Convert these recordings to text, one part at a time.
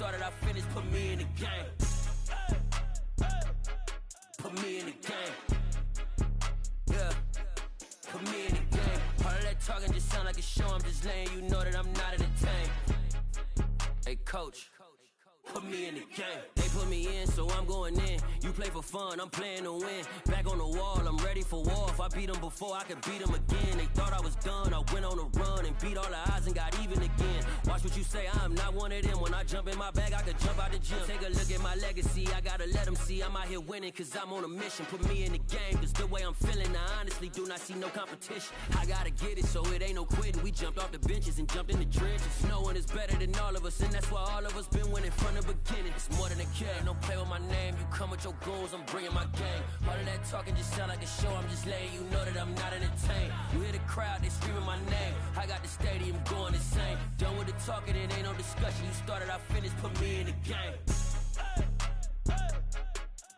started, I finished, put me in the game. Put me in the game. Yeah. Put me in the game. All of that talking just sound like a show. I'm just letting you know that I'm not entertained. Hey, coach. Put me in the game. They put me in, so I'm going in. You play for fun, I'm playing to win. Back on the wall, I'm ready for war. If I beat them before, I could beat them again. They thought I was done, I went on a run and beat all the odds and got even again. Watch what you say, I'm not one of them. When I jump in my bag, I could jump out the gym. Take a look at my legacy, I gotta let them see I'm out here winning, cause I'm on a mission. Put me in the game, cause the way I'm feeling, I honestly do not see no competition. I gotta get it, so it ain't no quitting. We jumped off the benches and jumped in the trenches. No one is better than all of us, and that's why all of us been winning from the beginning. It's more than a game, don't play with my name. You come with your goons, I'm bringing my game. All of that talking just sound like a show. I'm just letting you know that I'm not entertained. You hear the crowd, they screaming my name. I got the stadium going insane. Done with the talking, it ain't no discussion. You started, I finished, put me in the game.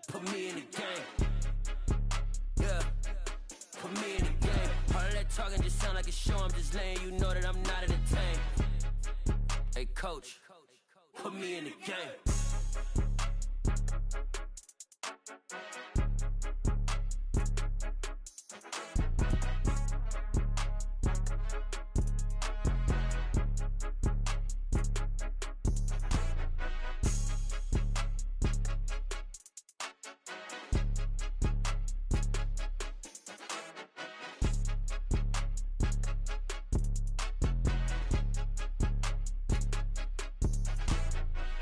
Put me in the game. Yeah. Put me in the game. All of that talking just sound like a show. I'm just letting you know that I'm not entertained. Hey, coach. Put me in the game.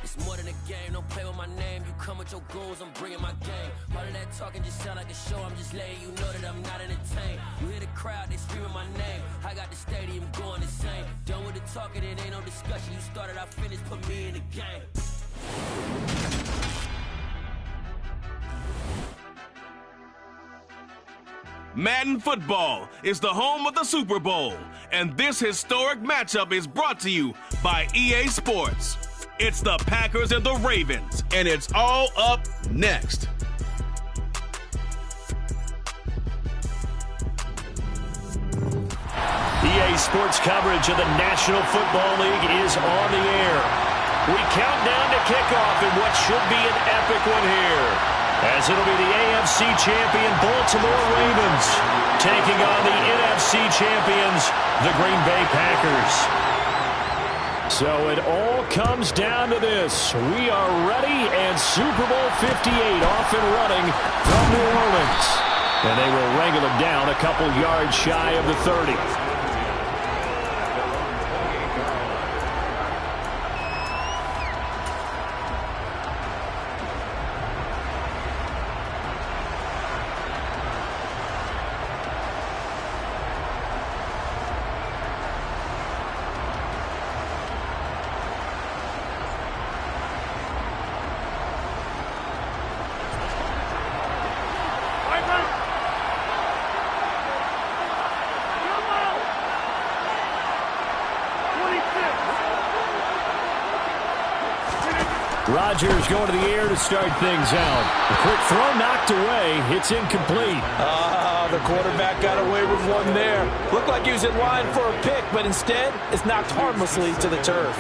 It's more than a game, don't play with my name. You come with your goons, I'm bringing my game. All of that talking just sound like a show. I'm just letting you know that I'm not entertained. You hear the crowd, they screaming my name. I got the stadium going insane. Done with the talking, it ain't no discussion. You started, I finished, put me in the game. Madden Football is the home of the Super Bowl, and this historic matchup is brought to you by EA Sports. It's the Packers and the Ravens, and it's all up next. EA Sports coverage of the National Football League is on the air. We count down to kickoff in what should be an epic one here, as it'll be the AFC champion Baltimore Ravens taking on the NFC champions, the Green Bay Packers. So it all comes down to this. We are ready, and Super Bowl 58 off and running from New Orleans. And they will wrangle him down a couple yards shy of the 30. Rodgers going to the air to start things out. A quick throw knocked away. It's incomplete. The quarterback got away with one there. Looked like he was in line for a pick, but instead it's knocked harmlessly to the turf.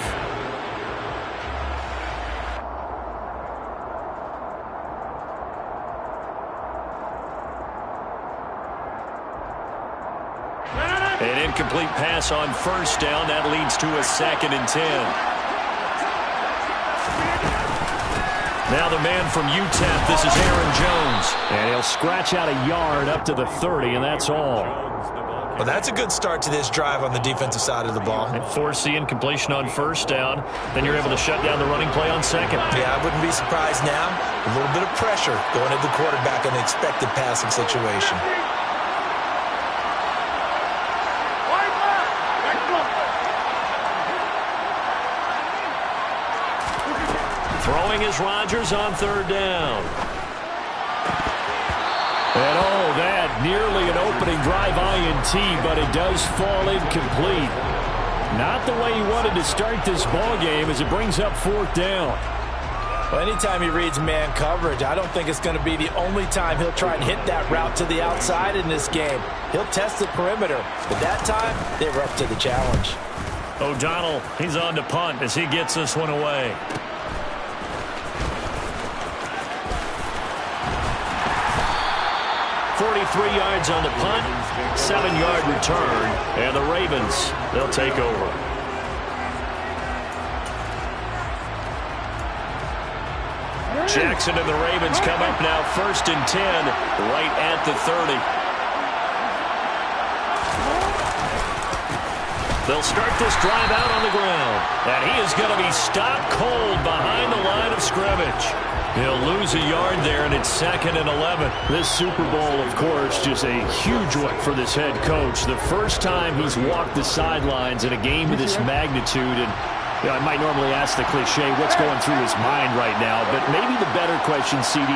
An incomplete pass on first down. That leads to a 2nd and 10. Now the man from UTEP, this is Aaron Jones. And he'll scratch out a yard up to the 30, and that's all. Well, that's a good start to this drive on the defensive side of the ball. And force the incompletion on first down. Then you're able to shut down the running play on second. Yeah, I wouldn't be surprised now. A little bit of pressure going at the quarterback in the expected passing situation. Throwing is Rodgers on 3rd down. And that nearly an opening drive INT, but it does fall incomplete. Not the way he wanted to start this ball game as it brings up 4th down. Well, anytime he reads man coverage, I don't think it's going to be the only time he'll try and hit that route to the outside in this game. He'll test the perimeter, but that time they were up to the challenge. O'Donnell, he's on to punt as he gets this one away. 43 yards on the punt, 7-yard return, and the Ravens, they'll take over. Jackson and the Ravens come up now 1st and 10, right at the 30. They'll start this drive out on the ground, and he is going to be stopped cold behind the line of scrimmage. He'll lose a yard there, and it's 2nd and 11. This Super Bowl, of course, just a huge one for this head coach. The first time he's walked the sidelines in a game of this magnitude, and I might normally ask the cliche, what's going through his mind right now? But maybe the better question, CD,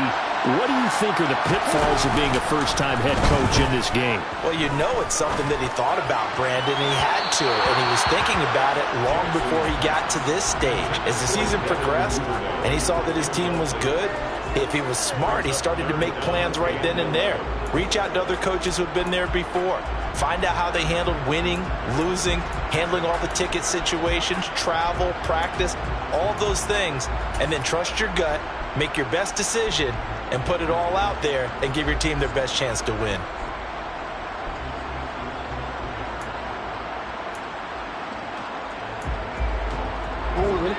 what do you think are the pitfalls of being a first-time head coach in this game? Well, you know it's something that he thought about, Brandon, and he had to, and he was thinking about it long before he got to this stage. As the season progressed and he saw that his team was good, if he was smart, he started to make plans right then and there. Reach out to other coaches who have been there before. Find out how they handled winning, losing, handling all the ticket situations, travel, practice, all of those things, and then trust your gut, make your best decision, and put it all out there and give your team their best chance to win.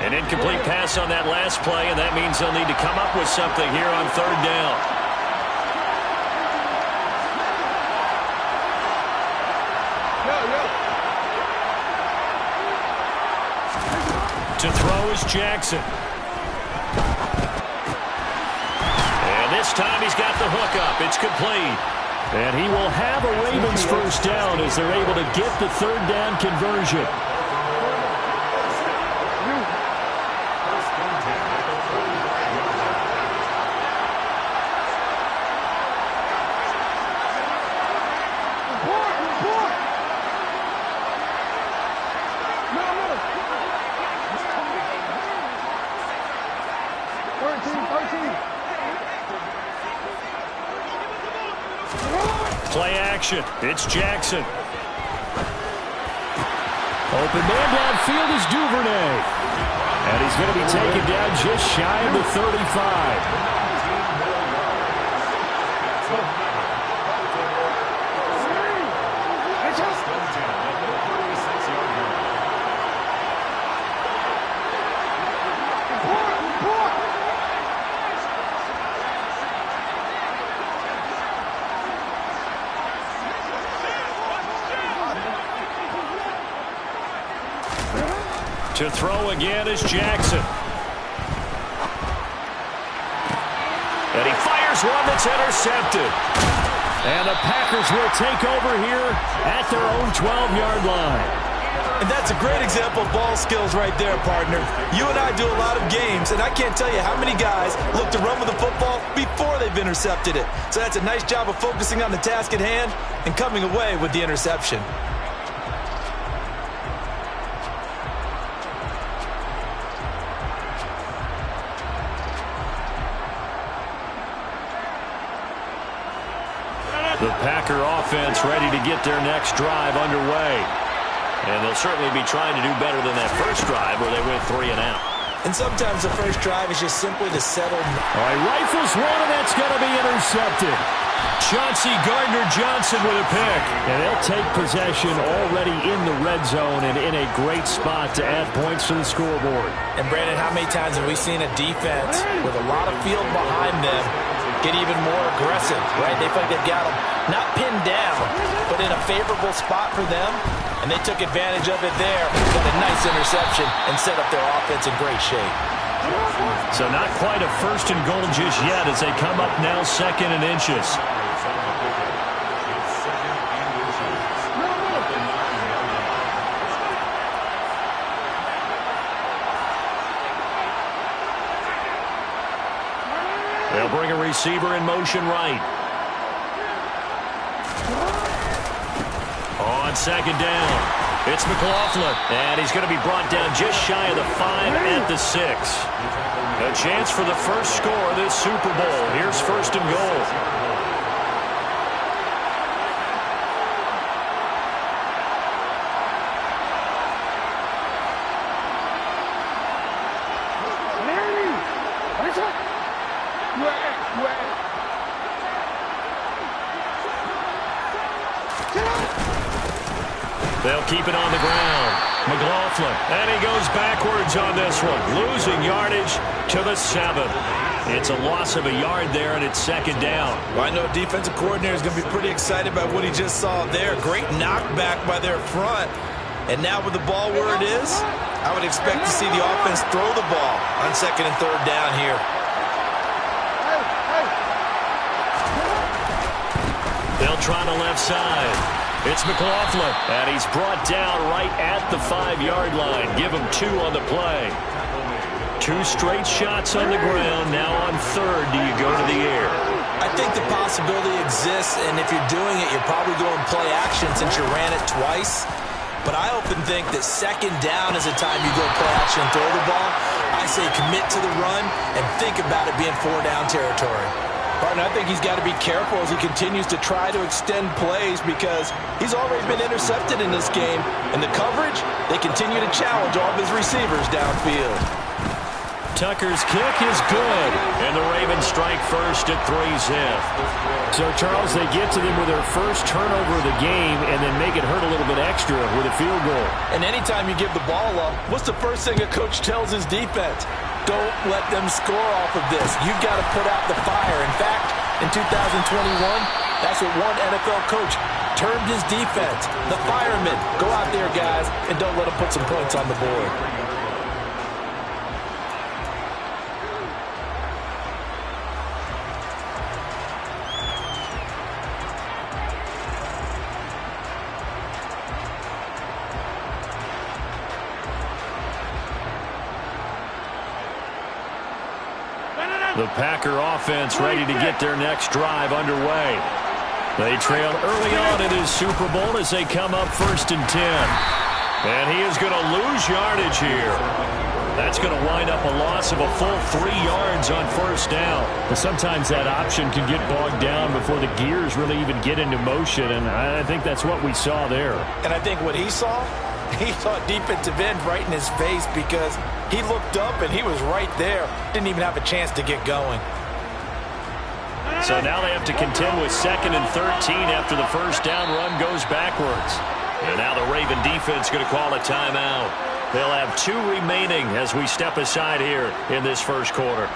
An incomplete pass on that last play, and that means they'll need to come up with something here on 3rd down. To throw is Jackson. And this time he's got the hook up. It's complete. And he will have a Ravens first down as they're able to get the 3rd down conversion. Play action. It's Jackson. Open man downfield is Duvernay. And he's going to be taken down just shy of the 35. To throw again is Jackson. And he fires one that's intercepted. And the Packers will take over here at their own 12-yard line. And that's a great example of ball skills right there, partner. You and I do a lot of games, and I can't tell you how many guys look to run with the football before they've intercepted it. So that's a nice job of focusing on the task at hand and coming away with the interception. The Packer offense ready to get their next drive underway. And they'll certainly be trying to do better than that first drive where they went 3 and out. And sometimes the first drive is just simply to settle. All right, rifles one, and that's going to be intercepted. Chauncey Gardner-Johnson with a pick. And they'll take possession already in the red zone and in a great spot to add points to the scoreboard. And, Brandon, how many times have we seen a defense with a lot of field behind them get even more aggressive, right? They feel like they've got them not pinned down, but in a favorable spot for them, and they took advantage of it there, got a nice interception, and set up their offense in great shape. So not quite a 1st and goal just yet as they come up now 2nd and inches. They'll bring a receiver in motion right. On 2nd down, it's McLaughlin. And he's going to be brought down just shy of the 5 at the 6. A chance for the first score of this Super Bowl. Here's 1st and goal. They'll keep it on the ground. McLaughlin, and he goes backwards on this one, losing yardage to the 7. It's a loss of a yard there, and it's second down. Well, I know defensive coordinator is going to be pretty excited about what he just saw there. Great knockback by their front. And now with the ball where it is, I would expect to see the offense throw the ball on second and third down here. They'll try the left side. It's McLaughlin, and he's brought down right at the 5-yard line. Give him 2 on the play. 2 straight shots on the ground. Now on third, do you go to the air? I think the possibility exists, and if you're doing it, you're probably going play action since you ran it twice. But I often think that second down is a time you go play action and throw the ball. I say commit to the run and think about it being 4-down territory. Partner, I think he's got to be careful as he continues to try to extend plays because he's already been intercepted in this game. And the coverage, they continue to challenge all of his receivers downfield. Tucker's kick is good, and the Ravens strike first at 3-zip. So, Charles, they get to them with their first turnover of the game and then make it hurt a little bit extra with a field goal. And anytime you give the ball up, what's the first thing a coach tells his defense? Don't let them score off of this. You've got to put out the fire. In fact, in 2021, that's what one NFL coach termed his defense. The firemen. Go out there, guys, and don't let them put some points on the board. The Packer offense ready to get their next drive underway. They trail early on in his Super Bowl as they come up 1st and 10. And he is going to lose yardage here. That's going to wind up a loss of a full 3 yards on 1st down. But sometimes that option can get bogged down before the gears really even get into motion, and I think that's what we saw there. And I think what he saw defensive end right in his face because he looked up and he was right there. Didn't even have a chance to get going. So now they have to contend with 2nd and 13 after the 1st down run goes backwards. And now the Raven defense going to call a timeout. They'll have 2 remaining as we step aside here in this first quarter.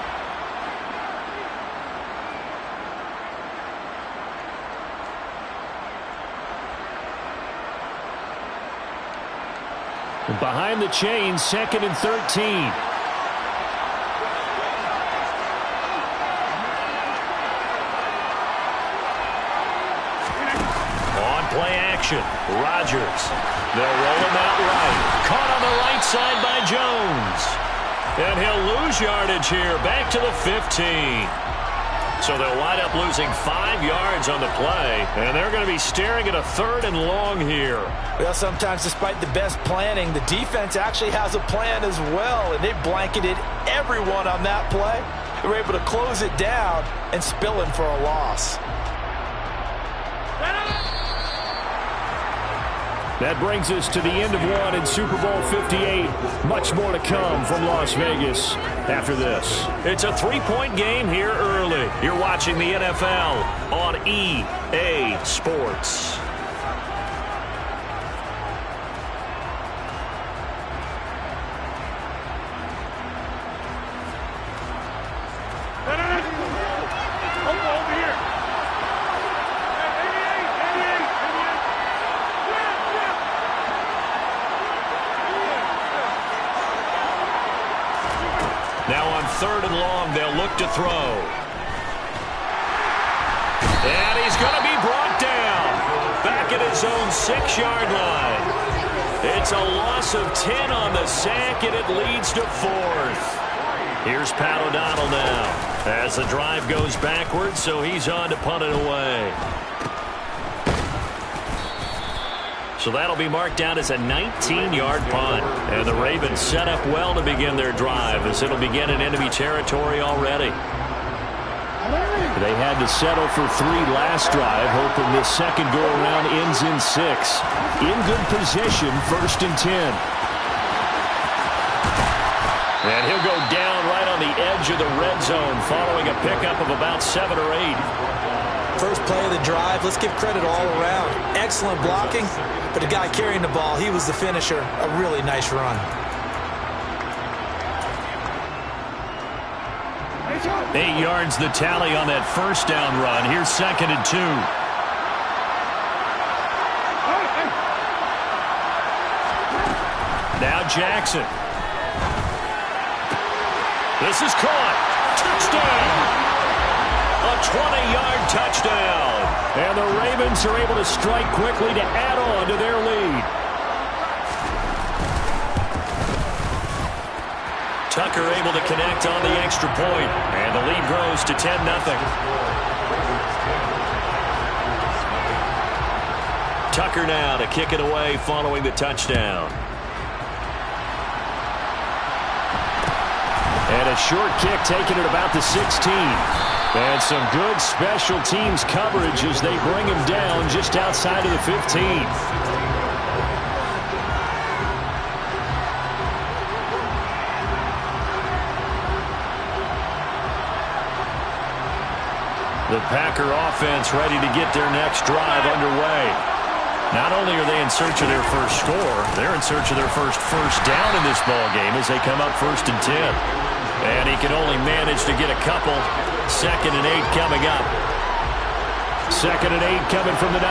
Behind the chains, 2nd and 13. Play action. Rodgers. They'll roll him out right. Caught on the right side by Jones. And he'll lose yardage here. Back to the 15. So they'll wind up losing 5 yards on the play. And they're going to be staring at a 3rd and long here. Well, sometimes despite the best planning, the defense actually has a plan as well. And they blanketed everyone on that play. They were able to close it down and spill in for a loss. That brings us to the end of one in Super Bowl 58. Much more to come from Las Vegas after this. It's a 3-point game here early. You're watching the NFL on EA Sports. Now on 3rd and long, they'll look to throw. And he's going to be brought down. Back at his own 6-yard line. It's a loss of 10 on the sack, and it leads to 4th. Here's Pat O'Donnell now as the drive goes backwards, so he's on to punt it away. So that'll be marked down as a 19-yard punt. And the Ravens set up well to begin their drive as it'll begin in enemy territory already. They had to settle for 3 last drive, hoping this second go-around ends in 6. In good position, 1st and 10. And he'll go down right on the edge of the red zone following a pickup of about 7 or 8. First play of the drive, let's give credit all around. Excellent blocking, but the guy carrying the ball, he was the finisher. A really nice run. 8 yards the tally on that first down run. Here's 2nd and 2. Now Jackson. This is caught. Touchdown. A 20-yard touchdown. And the Ravens are able to strike quickly to add on to their lead. Tucker able to connect on the extra point. And the lead grows to 10-0. Tucker now to kick it away following the touchdown. And a short kick taken at about the 16. And some good special teams coverage as they bring him down just outside of the 15. The Packer offense ready to get their next drive underway. Not only are they in search of their first score, they're in search of their first down in this ball game as they come up 1st and 10. And he can only manage to get a couple. 2nd and 8 coming up. 2nd and 8 coming from the 19.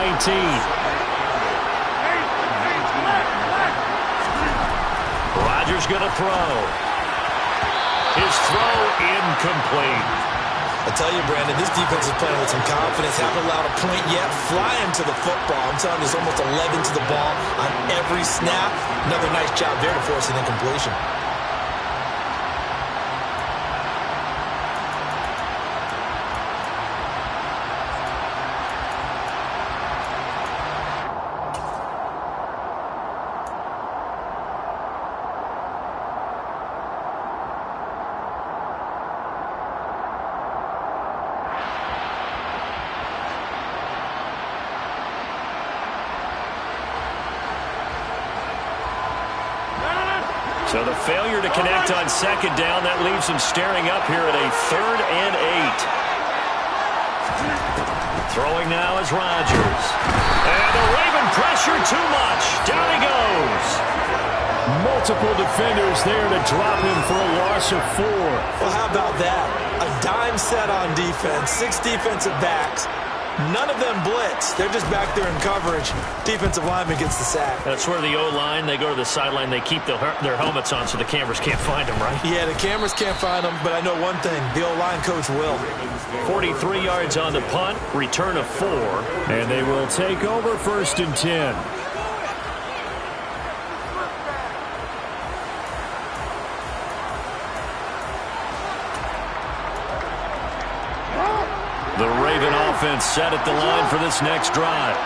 Rodgers going to throw. His throw incomplete. I tell you, Brandon, this defense is playing with some confidence. Haven't allowed a point yet. Flying to the football. I'm telling you, there's almost 11 to the ball on every snap. Another nice job there to force an incompletion. So the failure to connect on 2nd down, that leaves him staring up here at a 3rd and 8. Throwing now is Rodgers. And the Raven pressure too much. Down he goes. Multiple defenders there to drop him for a loss of 4. Well, how about that? A dime set on defense, 6 defensive backs. None of them blitz. They're just back there in coverage. Defensive lineman gets the sack. That's where the O-line, they go to the sideline, they keep their helmets on so the cameras can't find them, right? Yeah, the cameras can't find them, but I know one thing. The O-line coach will. 43 yards on the punt, return of 4, and they will take over 1st and 10. The Raven offense set at the line for this next drive.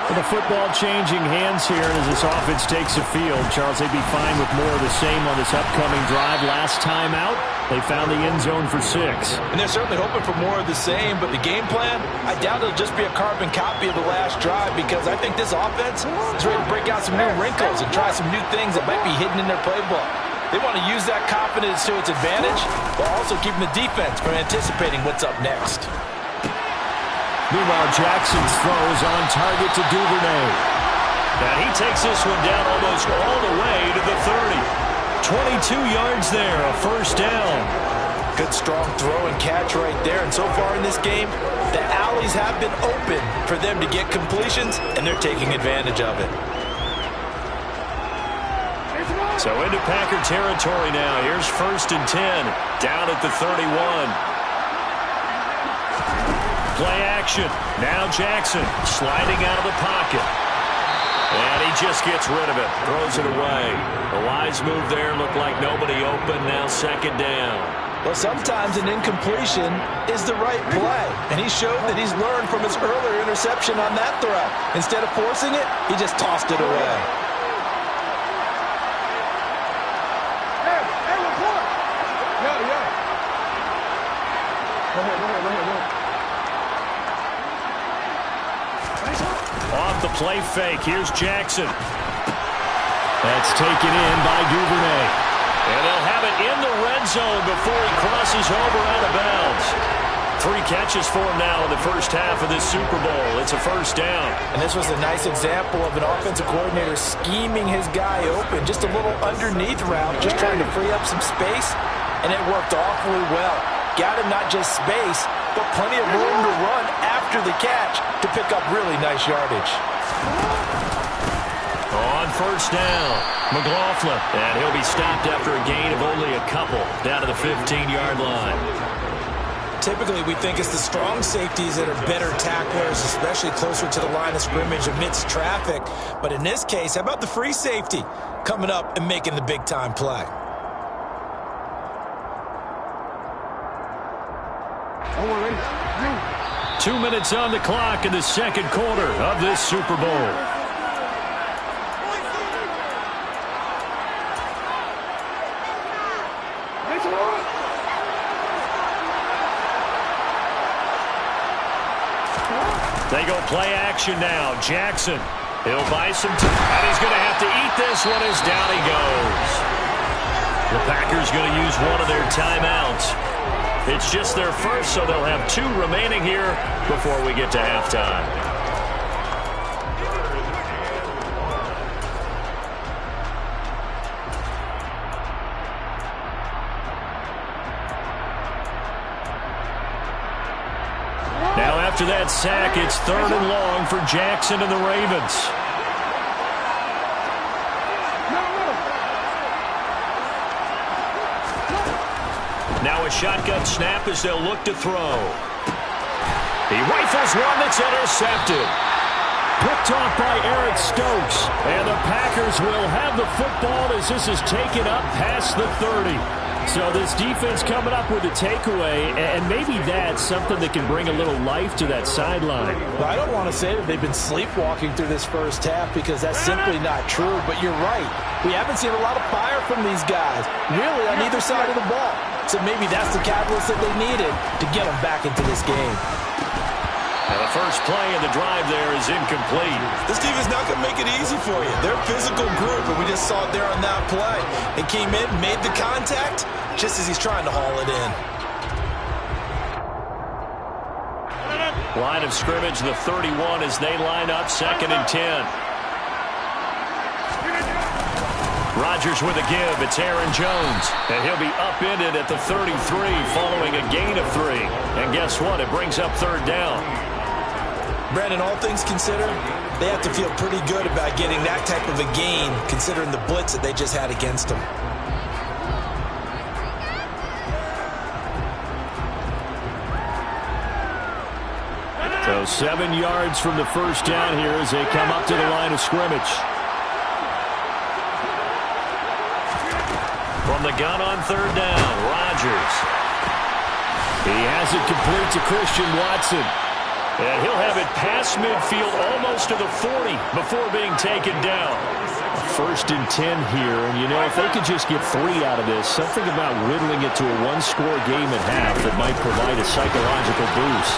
With the football changing hands here as this offense takes the field. Charles, they'd be fine with more of the same on this upcoming drive. Last time out, they found the end zone for 6. And they're certainly hoping for more of the same, but the game plan, I doubt it'll just be a carbon copy of the last drive because I think this offense is ready to break out some new wrinkles and try some new things that might be hidden in their playbook. They want to use that confidence to its advantage while also keeping the defense from anticipating what's up next. Meanwhile, Jackson's throw is on target to Duvernay. And he takes this one down almost all the way to the 30. 22 yards there, a 1st down. Good strong throw and catch right there. And so far in this game, the alleys have been open for them to get completions, and they're taking advantage of it. So into Packer territory now. Here's 1st and 10, down at the 31. Play action. Now Jackson sliding out of the pocket. And he just gets rid of it. Throws it away. A wise move there. Looked like nobody open. Now 2nd down. Well, sometimes an incompletion is the right play. And he showed that he's learned from his earlier interception on that throw. Instead of forcing it, he just tossed it away. Off the play fake. Here's Jackson. That's taken in by Duvernay. And they'll have it in the red zone before he crosses over out of bounds. 3 catches for him now in the first half of this Super Bowl. It's a first down. And this was a nice example of an offensive coordinator scheming his guy open. Just a little underneath route, just trying to free up some space, and it worked awfully well. Got him not just space, but plenty of room to run after the catch to pick up really nice yardage. On first down, McLaughlin. And he'll be stopped after a gain of only a couple down to the 15-yard line. Typically, we think it's the strong safeties that are better tacklers, especially closer to the line of scrimmage amidst traffic. But in this case, how about the free safety coming up and making the big-time play? Oh, 2 minutes on the clock in the second quarter of this Super Bowl. They go play action now. Jackson. He'll buy some time. And he's going to have to eat this one as down he goes. The Packers going to use one of their timeouts. It's just their first, so they'll have 2 remaining here before we get to halftime. Now after that sack, it's 3rd and long for Jackson and the Ravens. Now a shotgun snap as they'll look to throw. He rifles one that's intercepted. Picked off by Eric Stokes. And the Packers will have the football as this is taken up past the 30. So this defense coming up with a takeaway, and maybe that's something that can bring a little life to that sideline. Well, I don't want to say that they've been sleepwalking through this first half because that's simply not true, but you're right. We haven't seen a lot of fire from these guys, really, on either side of the ball. So maybe that's the catalyst that they needed to get them back into this game. And the first play of the drive there is incomplete. This team is not going to make it easy for you. They're a physical group, and we just saw it there on that play. They came in, made the contact, just as he's trying to haul it in. Line of scrimmage, the 31 as they line up, 2nd and 10. Rodgers with a give. It's Aaron Jones. And he'll be upended at the 33 following a gain of 3. And guess what? It brings up 3rd down. Brandon, all things considered, they have to feel pretty good about getting that type of a gain considering the blitz that they just had against them. So 7 yards from the first down here as they come up to the line of scrimmage. From the gun on 3rd down, Rodgers. He has it complete to Christian Watson. And he'll have it past midfield almost to the 40 before being taken down. 1st and 10 here, and you know, if they could just get 3 out of this, something about whittling it to a 1-score game at half that might provide a psychological boost.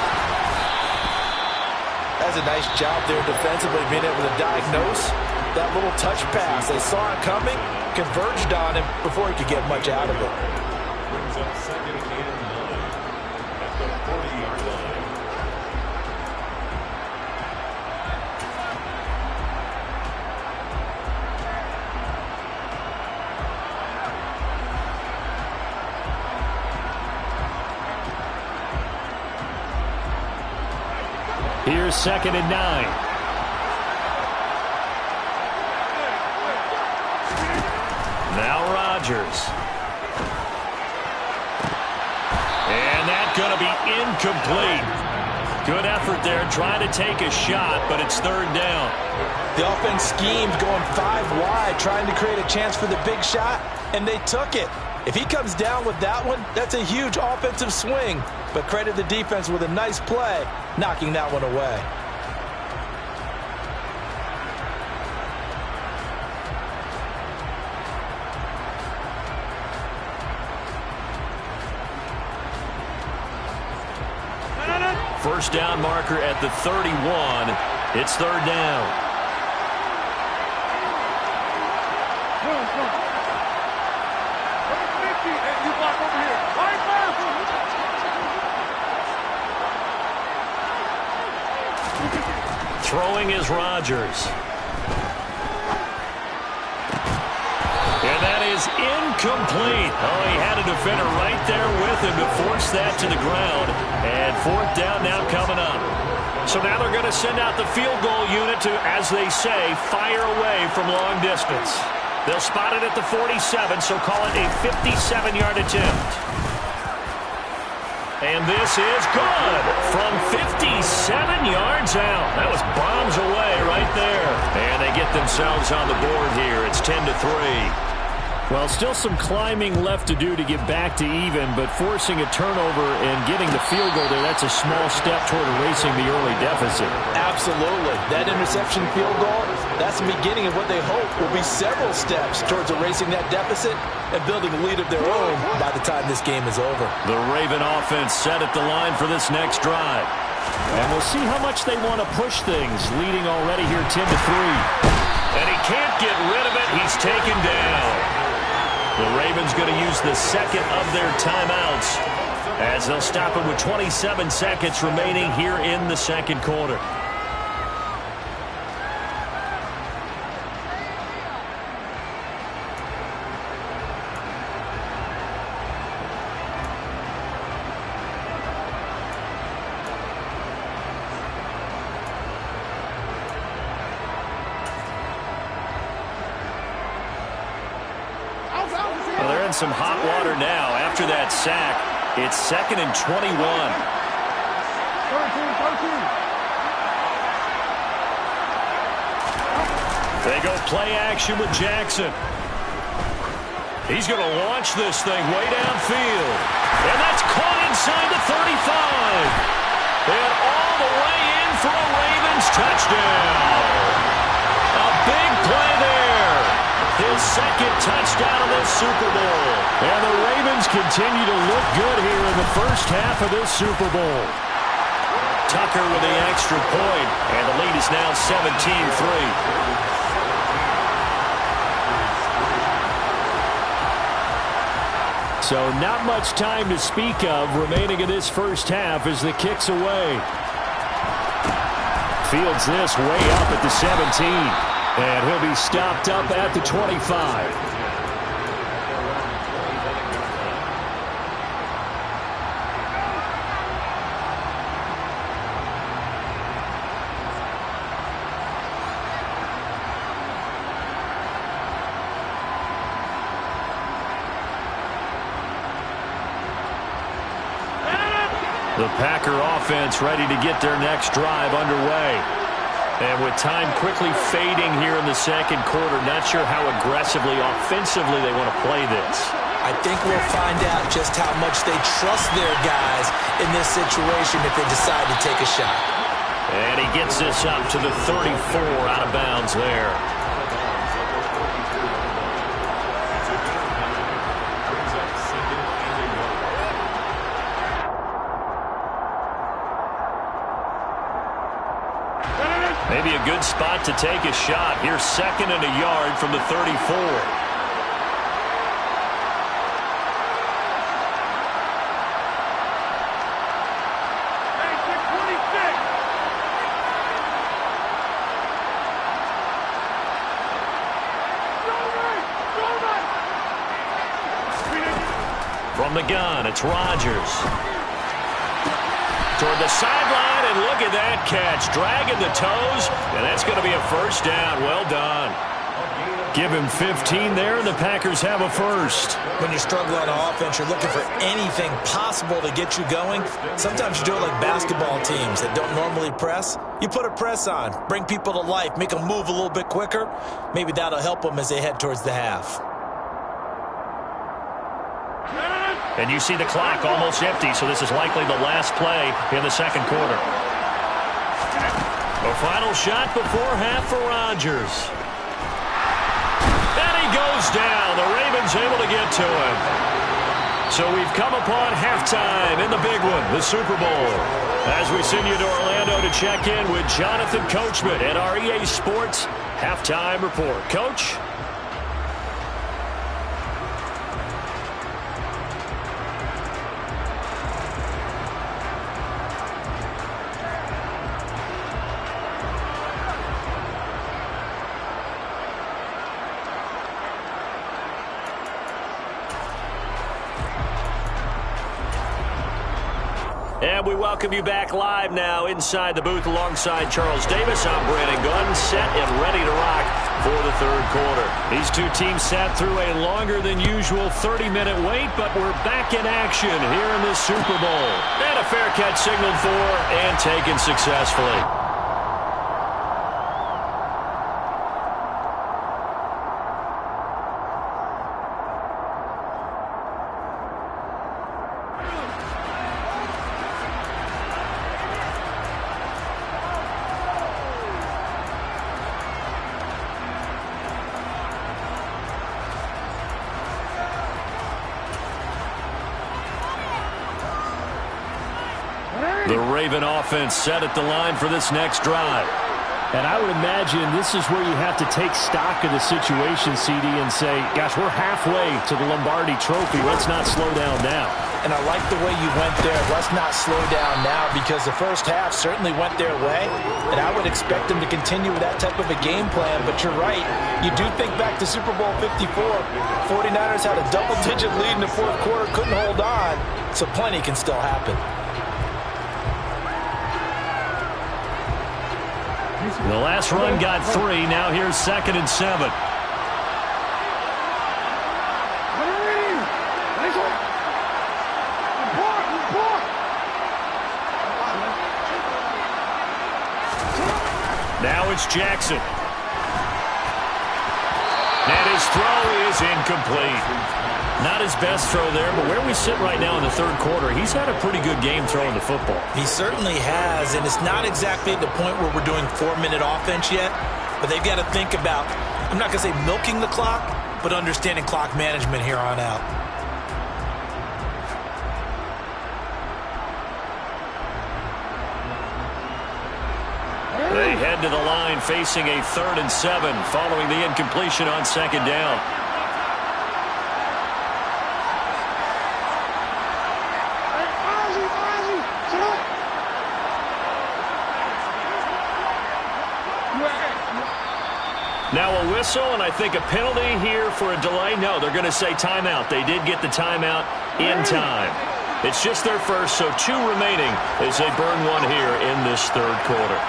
That's a nice job there defensively, being able to diagnose that little touch pass. They saw it coming, converged on him before he could get much out of it. Brings up 2nd and 8 and 9 at the 40-yard line. Here's 2nd and 9. Now Rodgers. And that's going to be incomplete. Good effort there trying to take a shot, but it's 3rd down. The offense schemed going 5 wide, trying to create a chance for the big shot, and they took it. If he comes down with that one, that's a huge offensive swing. But credit the defense with a nice play, knocking that one away. First down marker at the 31. It's 3rd down. Throwing is Rodgers. And that is incomplete. Oh, he had a defender right there with him to force that to the ground. And fourth down now coming up. So now they're going to send out the field goal unit to, as they say, fire away from long distance. They'll spot it at the 47, so call it a 57-yard attempt. And this is good from 57 yards out. That was bombs away right there. And they get themselves on the board here. It's 10-3. Well, still some climbing left to do to get back to even, but forcing a turnover and getting the field goal there, that's a small step toward erasing the early deficit. Absolutely. That interception field goal, that's the beginning of what they hope will be several steps towards erasing that deficit and building a lead of their own by the time this game is over. The Raven offense set at the line for this next drive. And we'll see how much they want to push things, leading already here 10-3. And he can't get rid of it. He's taken down. The Ravens going to use the second of their timeouts as they'll stop it with 27 seconds remaining here in the second quarter. Some hot water now after that sack. It's 2nd and 21. They go play action with Jackson. He's going to launch this thing way downfield. And that's caught inside the 35. And all the way in for a Ravens touchdown. A big play there. His second touchdown of this Super Bowl. And the Ravens continue to look good here in the first half of this Super Bowl. Tucker with the extra point, and the lead is now 17-3. So not much time to speak of remaining in this first half as the kick's away. Fields this way up at the 17. And he'll be stopped up at the 25. The Packer offense ready to get their next drive underway. And with time quickly fading here in the second quarter, not sure how aggressively, offensively they want to play this. I think we'll find out just how much they trust their guys in this situation if they decide to take a shot. And he gets this up to the 34 out of bounds there. Maybe a good spot to take a shot. Here's 2nd and a yard from the 34. From the gun, it's Rodgers. Toward the sideline, and look at that catch. Dragging the toes, and that's going to be a first down. Well done. Give him 15 there, and the Packers have a first. When you're struggling on offense, you're looking for anything possible to get you going. Sometimes you do it like basketball teams that don't normally press. You put a press on, bring people to life, make them move a little bit quicker. Maybe that'll help them as they head towards the half. And you see the clock almost empty, so this is likely the last play in the second quarter. A final shot before half for Rodgers. And he goes down. The Ravens able to get to him. So we've come upon halftime in the big one, the Super Bowl. As we send you to Orlando to check in with Jonathan Coachman at our EA Sports Halftime Report. Coach? And we welcome you back live now inside the booth alongside Charles Davis. I'm Brandon Gunn, set and ready to rock for the third quarter. These two teams sat through a longer than usual 30-minute wait, but we're back in action here in this Super Bowl. And a fair catch signaled for and taken successfully. The Raven offense set at the line for this next drive. And I would imagine this is where you have to take stock of the situation, CD, and say, gosh, we're halfway to the Lombardi Trophy. Let's not slow down now. And I like the way you went there. Let's not slow down now, because the first half certainly went their way. And I would expect them to continue with that type of a game plan. But you're right. You do think back to Super Bowl 54. 49ers had a double-digit lead in the fourth quarter, couldn't hold on. So plenty can still happen. The last run got 3. Now here's 2nd and 7. Now it's Jackson. And his throw is incomplete. Not his best throw there, but where we sit right now in the third quarter, he's had a pretty good game throwing the football. He certainly has, and it's not exactly at the point where we're doing 4-minute offense yet, but they've got to think about, I'm not going to say milking the clock, but understanding clock management here on out. They head to the line facing a 3rd and 7 following the incompletion on 2nd down. Now a whistle, and I think a penalty here for a delay. No, they're going to say timeout. They did get the timeout in time. It's just their first, so 2 remaining as they burn 1 here in this third quarter.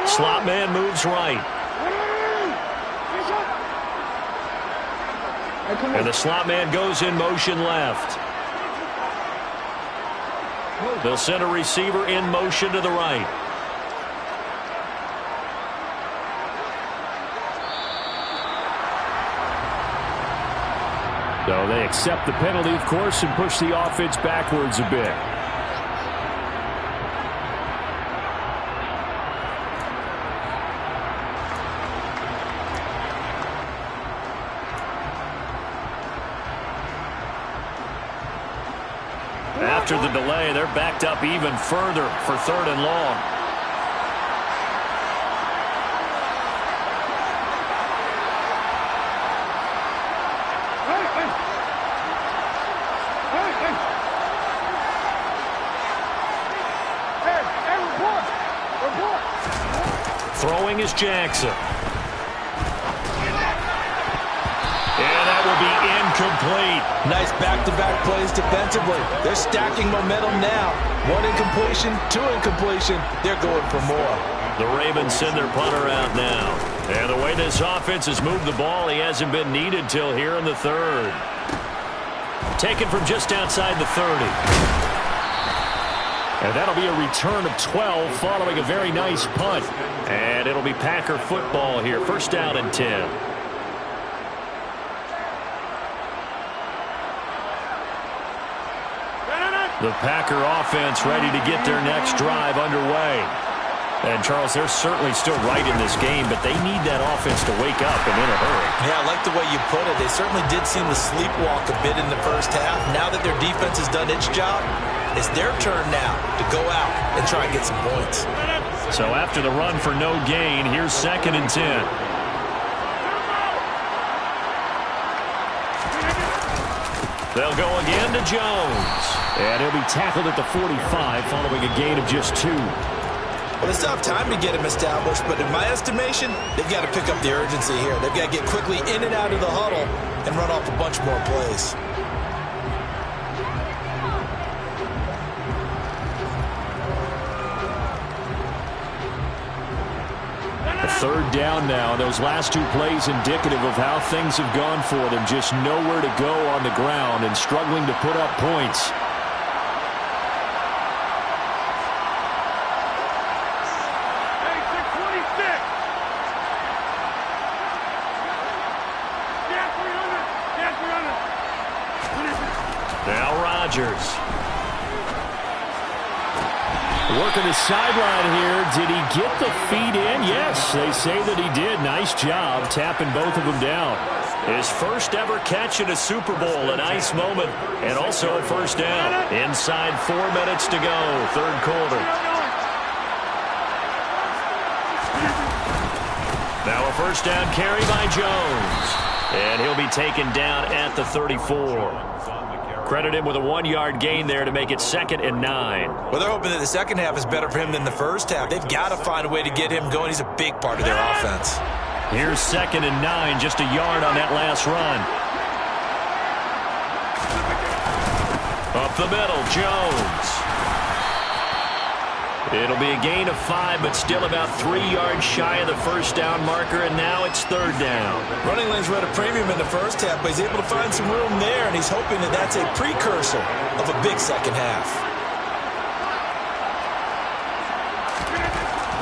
Slot man moves right. And the slot man goes in motion left. They'll send a receiver in motion to the right. So they accept the penalty, of course, and push the offense backwards a bit. After the delay, they're backed up even further for 3rd and long. Throwing is Jackson. Will be incomplete. Nice back-to-back plays defensively. They're stacking momentum now. 1 incompletion, 2 incompletion. They're going for more. The Ravens send their punter out now. And the way this offense has moved the ball, he hasn't been needed till here in the 3rd. Taken from just outside the 30. And that'll be a return of 12 following a very nice punt. And it'll be Packer football here. 1st down and 10. The Packer offense ready to get their next drive underway. And, Charles, they're certainly still right in this game, but they need that offense to wake up and in a hurry. Yeah, I like the way you put it. They certainly did seem to sleepwalk a bit in the first half. Now that their defense has done its job, it's their turn now to go out and try and get some points. So after the run for no gain, here's 2nd and 10. They'll go again to Jones. And he'll be tackled at the 45 following a gain of just 2. Well, they still have time to get him established, but in my estimation, they've got to pick up the urgency here. They've got to get quickly in and out of the huddle and run off a bunch more plays. Third down now. Those last 2 plays indicative of how things have gone for them. Just nowhere to go on the ground and struggling to put up points. Now Rodgers. Working the sideline here. Did he get the feet in? Yes, they say that he did. Nice job tapping both of them down. His first ever catch in a Super Bowl. A nice moment. And also a first down. Inside 4 minutes to go. Third quarter. Now a first down carry by Jones. And he'll be taken down at the 34. Credit him with a 1-yard gain there to make it 2nd and 9. Well, they're hoping that the second half is better for him than the first half. They've got to find a way to get him going. He's a big part of their offense. Here's 2nd and 9, just a yard on that last run. Up the middle, Jones. It'll be a gain of 5, but still about 3 yards shy of the first down marker, and now it's 3rd down. Running lanes were at a premium in the first half, but he's able to find some room there, and he's hoping that that's a precursor of a big second half.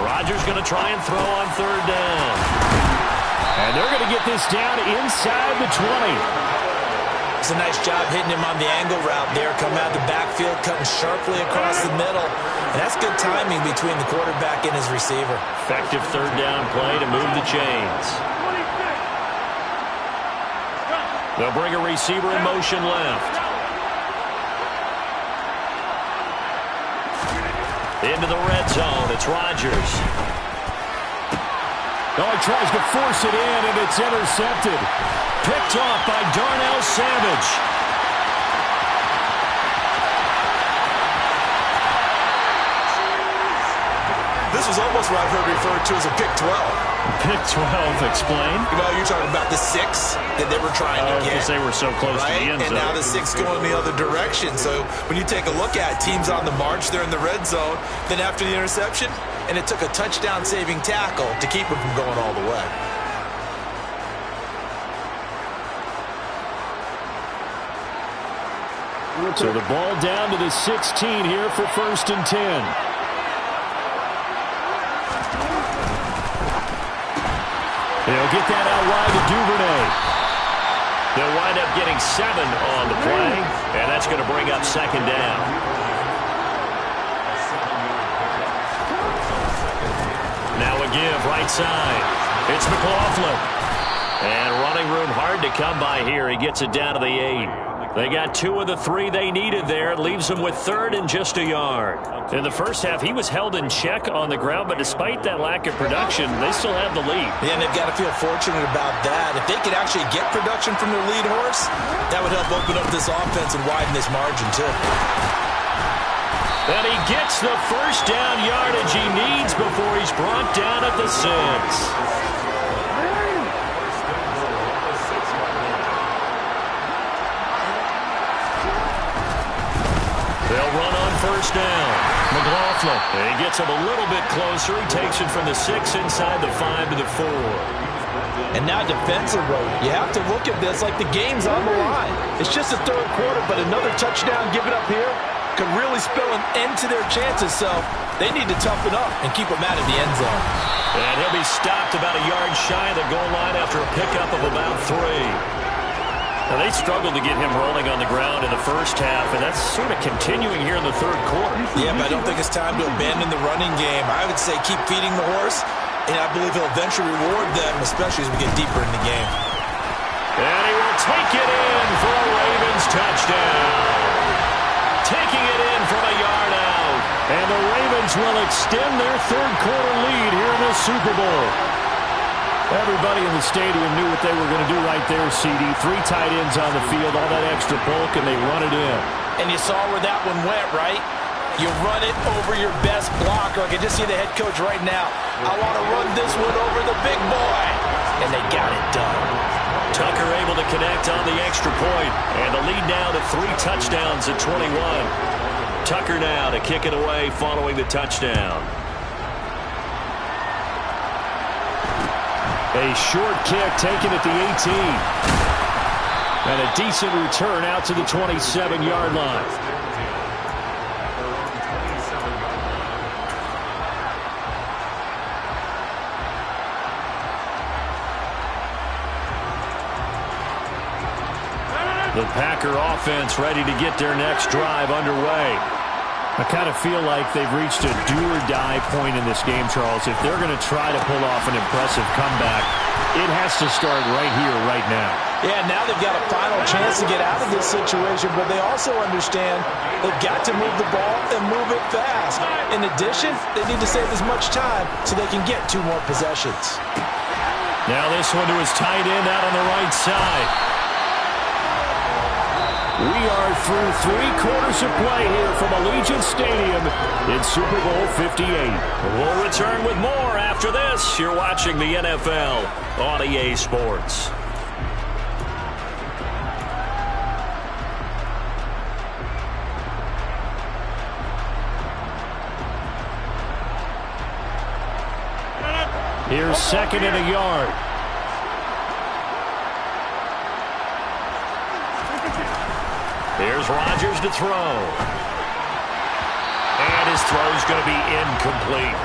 Rodgers going to try and throw on 3rd down. And they're going to get this down inside the 20. It's a nice job hitting him on the angle route there, coming out of the backfield, cutting sharply across the middle. And that's good timing between the quarterback and his receiver. Effective 3rd down play to move the chains. They'll bring a receiver in motion left. Into the red zone, it's Rodgers. Oh, he tries to force it in, and it's intercepted. Picked off by Darnell Savage. This was almost what I've heard referred to as a pick 12. Pick 12, explain. You know, you're talking about the 6 that they were trying to get. Because they were so close to the end zone. And now the 6 going the other direction. So when you take a look at teams on the march, they're in the red zone. Then after the interception, and it took a touchdown-saving tackle to keep them from going all the way. So the ball down to the 16 here for 1st and 10. They'll get that out wide to Duvernay. They'll wind up getting 7 on the play, and that's going to bring up 2nd down. Now a give right side. It's McLaughlin. And running room hard to come by here. He gets it down to the 8. They got 2 of the 3 they needed there. It leaves them with 3rd and just a yard. In the first half, he was held in check on the ground, but despite that lack of production, they still have the lead. Yeah, and they've got to feel fortunate about that. If they could actually get production from their lead horse, that would help open up this offense and widen this margin, too. And he gets the first down yardage he needs before he's brought down at the 6. They'll run on first down. McLaughlin. He gets him a little bit closer. He takes it from the 6 inside the 5 to the 4. And now defensively, you have to look at this like the game's on the line. It's just the 3rd quarter, but another touchdown given up here could really spell an end to their chances. So they need to toughen up and keep them out of the end zone. And he'll be stopped about a yard shy of the goal line after a pickup of about 3. Now, they struggled to get him rolling on the ground in the first half, and that's sort of continuing here in the 3rd quarter. Yeah, but I don't think it's time to abandon the running game. I would say keep feeding the horse, and I believe he'll eventually reward them, especially as we get deeper in the game. And he will take it in for a Ravens touchdown. Taking it in from a yard out. And the Ravens will extend their 3rd quarter lead here in the Super Bowl. Everybody in the stadium knew what they were going to do right there, CD. 3 tight ends on the field, all that extra bulk, and they run it in. And you saw where that one went, right? You run it over your best blocker. I can just see the head coach right now. I want to run this one over the big boy. And they got it done. Tucker able to connect on the extra point, and the lead now to 3 touchdowns at 21. Tucker now to kick it away following the touchdown. A short kick taken at the 18. And a decent return out to the 27-yard line. The Packer offense ready to get their next drive underway. I kind of feel like they've reached a do-or-die point in this game, Charles. If they're going to try to pull off an impressive comeback, it has to start right here, right now. Yeah, now they've got a final chance to get out of this situation, but they also understand they've got to move the ball and move it fast. In addition, they need to save as much time so they can get 2 more possessions. Now this one to his tight end out on the right side. We are through 3 quarters of play here from Allegiant Stadium in Super Bowl 58. We'll return with more after this. You're watching the NFL on EA Sports. Here's 2nd and a yard. Here's Rodgers to throw. And his throw's going to be incomplete.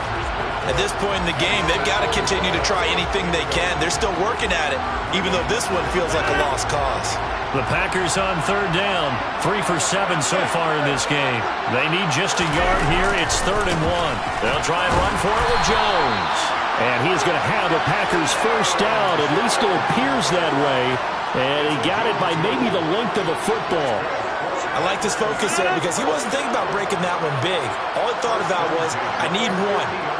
At this point in the game, they've got to continue to try anything they can. They're still working at it, even though this one feels like a lost cause. The Packers on 3rd down. 3 for 7 so far in this game. They need just a yard here. It's 3rd and 1. They'll try and run for it with Jones. And he's going to have a Packers first down. At least it appears that way. And he got it by maybe the length of a football. I like this focus there because he wasn't thinking about breaking that one big. All he thought about was, I need 1.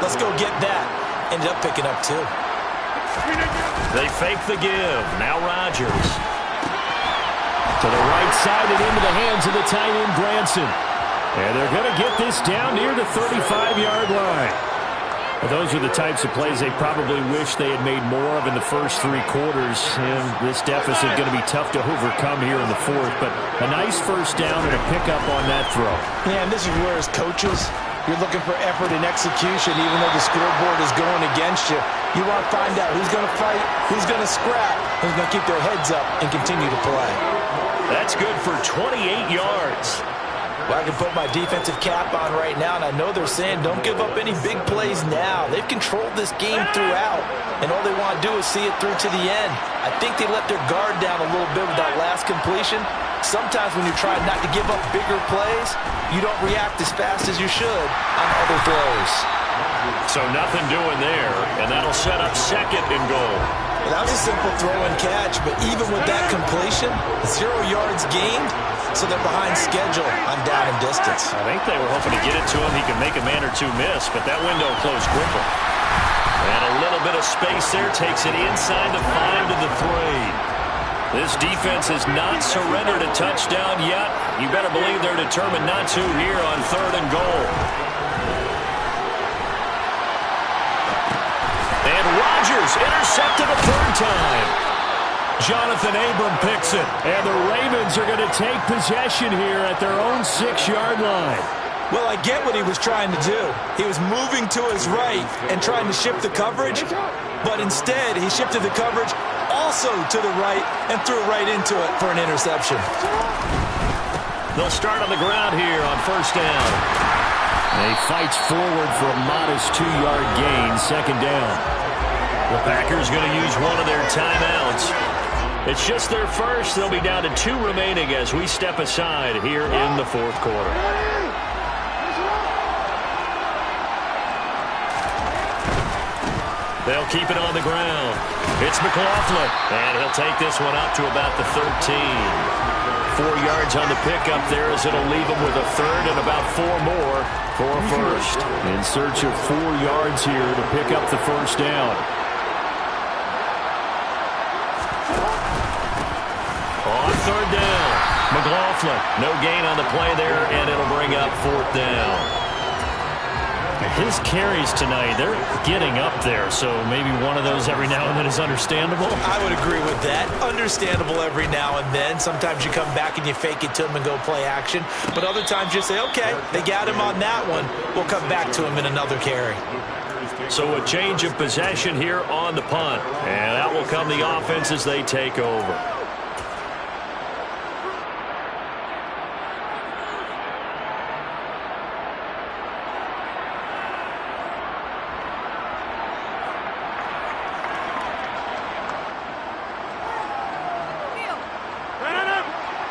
Let's go get that. Ended up picking up 2. They fake the give. Now Rodgers. To the right side and into the hands of the tight end, Granson. And they're going to get this down near the 35-yard line. Those are the types of plays they probably wish they had made more of in the first 3 quarters. And this deficit going to be tough to overcome here in the 4th. But a nice first down and a pickup on that throw. Yeah, and this is where as coaches, you're looking for effort and execution, even though the scoreboard is going against you. You want to find out who's going to fight, who's going to scrap, who's going to keep their heads up and continue to play. That's good for 28 yards. Well, I can put my defensive cap on right now, and I know they're saying don't give up any big plays now. They've controlled this game throughout, and all they want to do is see it through to the end. I think they let their guard down a little bit with that last completion. Sometimes when you try not to give up bigger plays, you don't react as fast as you should on other throws. So nothing doing there, and that'll set up 2nd and goal. Well, that was a simple throw and catch, but even with that completion, 0 yards gained, so they're behind schedule on down and distance. I think they were hoping to get it to him. He could make a man or 2 miss, but that window closed quickly. And a little bit of space there takes it inside the 5 to the 3. This defense has not surrendered a touchdown yet. You better believe they're determined not to here on 3rd and goal. And Rodgers intercepted a 3rd time. Jonathan Abram picks it. And the Ravens are going to take possession here at their own 6-yard line. Well, I get what he was trying to do. He was moving to his right and trying to shift the coverage, but instead he shifted the coverage also to the right and threw right into it for an interception. They'll start on the ground here on 1st down. And he fights forward for a modest 2-yard gain, 2nd down. The Packers going to use one of their timeouts. It's just their first. They'll be down to 2 remaining as we step aside here in the 4th quarter. They'll keep it on the ground. It's McLaughlin, and he'll take this one up to about the 13. 4 yards on the pickup there as it'll leave him with a 3rd and about 4 more for a first. In search of 4 yards here to pick up the first down. third down. McLaughlin, no gain on the play there, and it'll bring up fourth down. His carries tonight, they're getting up there, so maybe one of those every now and then is understandable. I would agree with that. Understandable every now and then. Sometimes you come back and you fake it to him and go play action. But other times you say, okay, they got him on that one. We'll come back to him in another carry. So a change of possession here on the punt. And that will come the offense as they take over.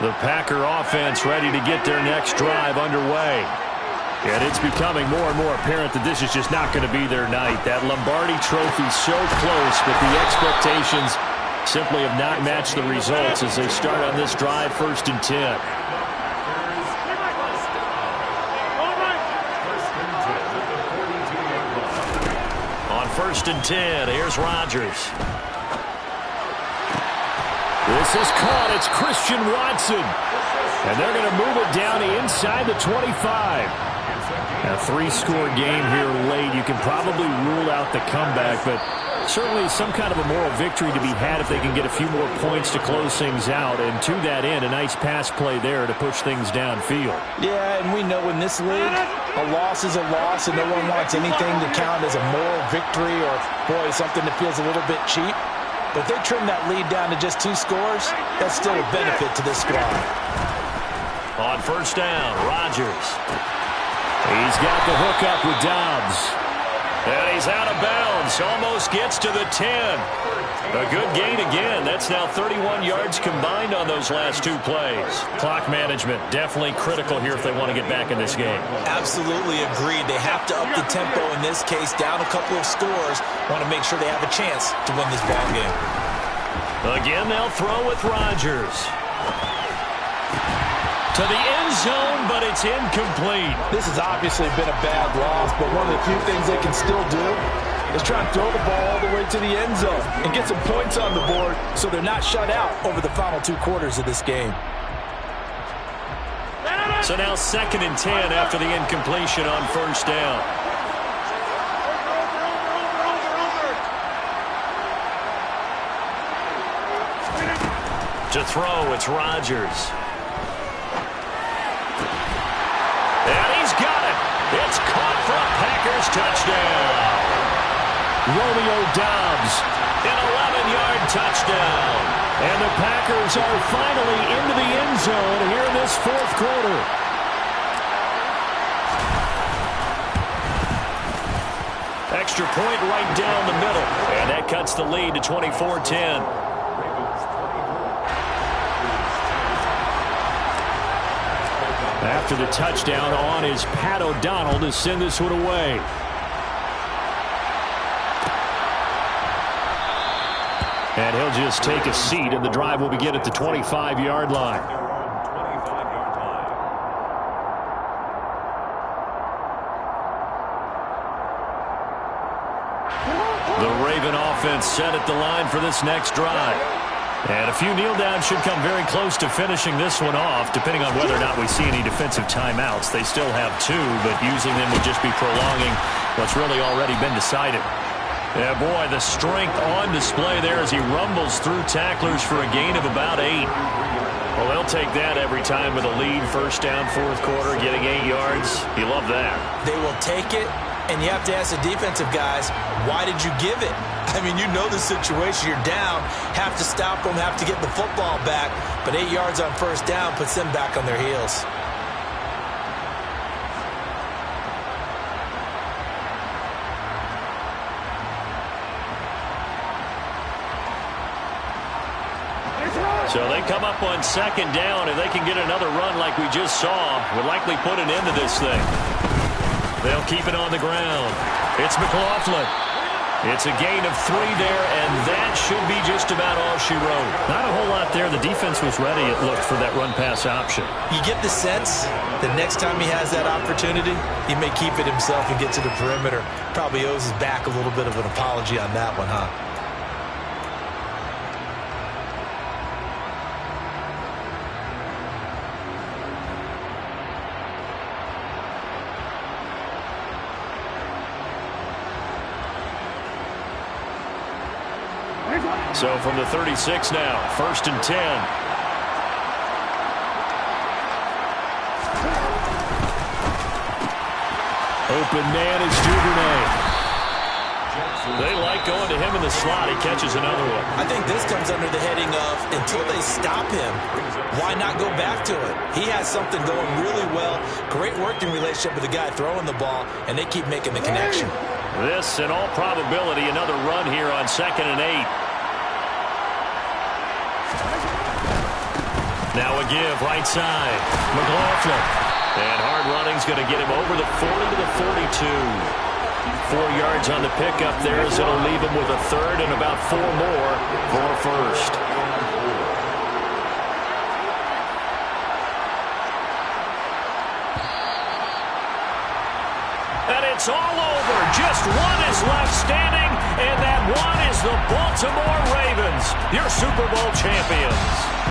The Packer offense ready to get their next drive underway. And it's becoming more and more apparent that this is just not going to be their night. That Lombardi trophy so close, but the expectations simply have not matched the results as they start on this drive, 1st and 10. On 1st and 10, here's Rodgers. This is caught. It's Christian Watson. And they're going to move it down inside the 25. A 3-score game here late. You can probably rule out the comeback, but certainly some kind of a moral victory to be had if they can get a few more points to close things out. And to that end, a nice pass play there to push things downfield. Yeah, and we know in this league, a loss is a loss, and no one wants anything to count as a moral victory or, boy, something that feels a little bit cheap. But if they trim that lead down to just 2 scores, that's still a benefit to this squad. On 1st down, Rodgers. He's got the hook up with Dobbs. And he's out of bounds. Almost gets to the 10. A good gain again. That's now 31 yards combined on those last 2 plays. Clock management definitely critical here if they want to get back in this game. Absolutely agreed. They have to up the tempo in this case, down a couple of scores. Want to make sure they have a chance to win this ball game. Again, they'll throw with Rodgers. To the end zone, but it's incomplete. This has obviously been a bad loss, but one of the few things they can still do is try and throw the ball all the way to the end zone and get some points on the board so they're not shut out over the final 2 quarters of this game. So now 2nd and 10 after the incompletion on 1st down. To throw, it's Rodgers. And he's got it. It's caught for a Packers touchdown. Romeo Dobbs. An 11-yard touchdown. And the Packers are finally into the end zone here in this 4th quarter. Extra point right down the middle. And that cuts the lead to 24-10. After the touchdown on is Pat O'Donnell to send this one away. And he'll just take a seat, and the drive will begin at the 25-yard line. The Raven offense set at the line for this next drive. And a few kneel downs should come very close to finishing this one off, depending on whether or not we see any defensive timeouts. They still have 2, but using them would just be prolonging what's really already been decided. Yeah, boy, the strength on display there as he rumbles through tacklers for a gain of about 8. Well, they'll take that every time with a lead. 1st down, 4th quarter, getting 8 yards. You love that. They will take it, and you have to ask the defensive guys, why did you give it? I mean, you know the situation. You're down, have to stop them, have to get the football back. But 8 yards on 1st down puts them back on their heels. So they come up on 2nd down. If they can get another run like we just saw, would likely put an end to this thing. They'll keep it on the ground. It's McLaughlin. It's a gain of 3 there, and that should be just about all she wrote. Not a whole lot there. The defense was ready, it looked, for that run-pass option. You get the sense that next time he has that opportunity, he may keep it himself and get to the perimeter. Probably owes his back a little bit of an apology on that one, huh? So from the 36 now, 1st and 10. Open man is Duvernay. They like going to him in the slot. He catches another one. I think this comes under the heading of until they stop him, why not go back to it? He has something going really well. Great working relationship with the guy throwing the ball, and they keep making the connection. This, in all probability, another run here on 2nd and 8. Now a give, right side. McLaughlin. And hard running's going to get him over the 40 to the 42. 4 yards on the pickup there as it'll leave him with a 3rd and about 4 more for a 1st. And it's all over. Just one is left standing, and that one is the Baltimore Ravens, your Super Bowl champions.